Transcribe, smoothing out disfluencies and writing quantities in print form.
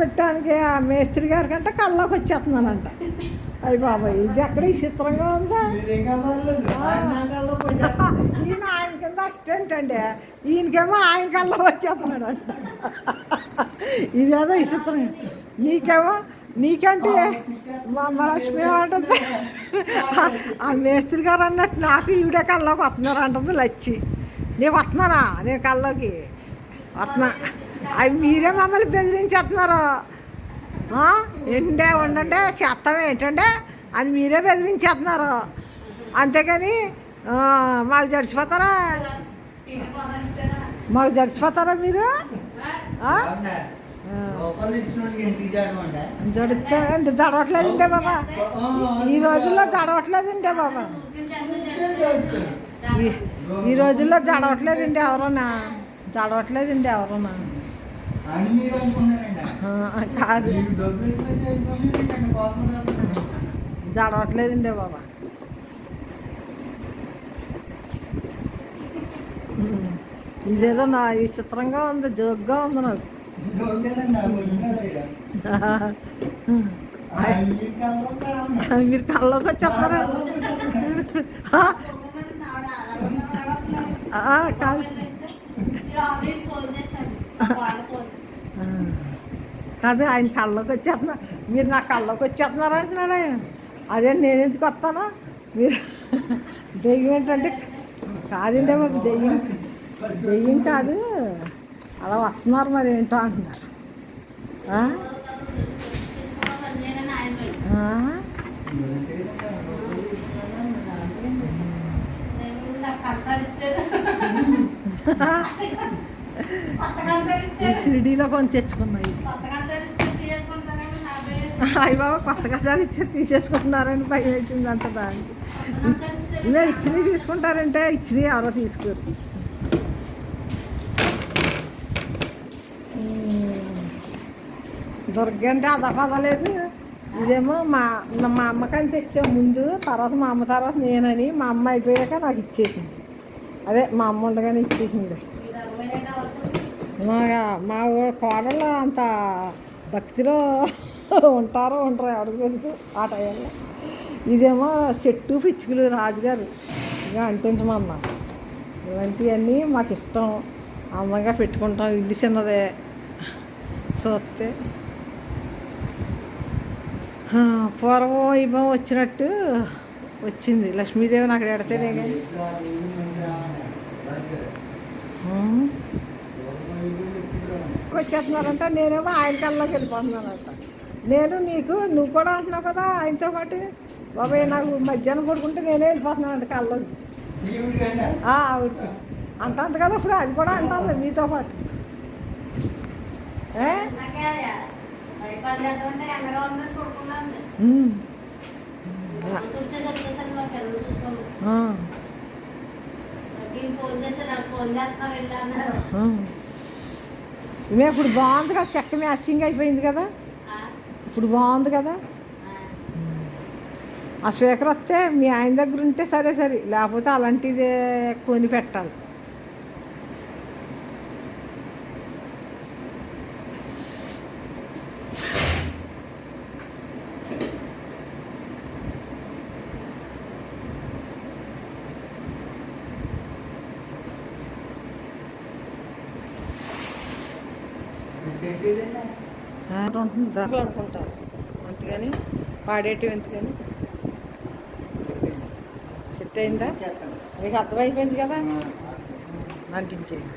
పెట్టడానికి ఆ మేస్త్రి గారి కంటే కళ్ళలోకి వచ్చేస్తున్నానంట. అయ్యి బాబాయ్, ఇది ఎక్కడ విచిత్రంగా ఉందా. ఈయన ఆయన కింద అసిస్టెంట్ అండి, ఈయనకేమో ఆయన కళ్ళలో వచ్చేస్తున్నాడు అంట. ఇదేదో విచిత్రం. నీకంటే మా లక్ష్మి ఏమంటుంది, ఆ మేస్త్రి గారు అన్నట్టు నాకు ఈవిడే కళ్ళలోకి వస్తున్నారు అంటుంది లచ్చి. నేను వస్తున్నానా, నేను కళ్ళలోకి వస్తున్నా. అవి మీరే మమ్మల్ని బెదిరించేస్తున్నారు. ఏంటంటే ఉండండి చేస్తాం ఏంటంటే అని మీరే బెదిరించేస్తున్నారు. అంతేకాని మాకు జడిచిపోతారా మీరు? జడుతారంటే జడవట్లేదంటే బాబా, ఈ రోజుల్లో జడవట్లేదంటే బాబా, ఈ రోజుల్లో జడవట్లేదండి ఎవరున్నా, జడవట్లేదండి ఎవరున్నా. కాదు, జడవట్లేదండి బాబా. ఇదేదో నా విచిత్రంగా ఉంది, జోక్గా ఉంది నాకు. మీరు కళ్ళలోకి వచ్చేస్తారా? కాదు కాదు, ఆయన కళ్ళలోకి వచ్చేస్తున్నారు. మీరు నా కళ్ళలోకి వచ్చేస్తున్నారు అంటున్నాడు ఆయన. అదే నేను ఎందుకు వస్తాను? మీరు దెయ్యం ఏంటంటే కాదండి బాబు, దెయ్యం కాదు, అలా వస్తున్నారు మరి ఏంటో అంటున్నారు. షిరిడీలో కొని తెచ్చుకున్నాయి. అయ్యి బాబా, కొత్తగా సార్ ఇచ్చి తీసేసుకుంటున్నారని భయం వేసిందంట దానికి. ఇవే ఇచ్చినవి తీసుకుంటారంటే ఇచ్చినవి ఎవరో తీసుకోరు. దుర్గ అంటే అదపదలేదు. ఇదేమో మా అమ్మకని తెచ్చే ముందు, తర్వాత మా అమ్మ, తర్వాత నేనని. మా అమ్మ అయిపోయాక నాకు ఇచ్చేసింది. అదే మా అమ్మ ఉండగానే ఇచ్చేసింది. మా కోడళ్ళు అంత భక్తిలో ఉంటారో ఉండరో ఎవరికి తెలుసు ఆ టైంలో. ఇదేమో చెట్టు పిచ్చుకలు రాజుగారు ఇక అంటించమన్నా. ఇలాంటివన్నీ మాకు ఇష్టం, అందంగా పెట్టుకుంటాం. ఇల్లు చిన్నదే చూస్తే. పూర్వం ఇవ్వ వచ్చినట్టు వచ్చింది లక్ష్మీదేవి నాకు ఎడతేనే కానీ. వచ్చేస్తున్నారంట, నేనేమో ఆయన కల్లోకి వెళ్ళిపోతున్నానంట. నువ్వు కూడా అంటున్నావు కదా ఆయనతో పాటు. బాబాయ్ నాకు మధ్యాహ్నం పడుకుంటే నేనే వెళ్ళిపోతున్నానంట కల్లోకి. ఆవిడకి అంటుంది కదా ఇప్పుడు, అది కూడా అంటుంది మీతో పాటు. ఇవే ఇప్పుడు బాగుంది కదా, చెక్క మ్యాచింగ్ అయిపోయింది కదా, ఇప్పుడు బాగుంది కదా. ఆ స్పీకర్ వస్తే మీ ఆయన దగ్గర ఉంటే సరే, లేకపోతే అలాంటిదే కొని పెట్టాలి. అనుకుంటారు అంతేగాని పాడేటివి ఎందుకని. సెట్ అయిందా మీకు? అర్థమైపోయింది కదా, అంటించేయండి.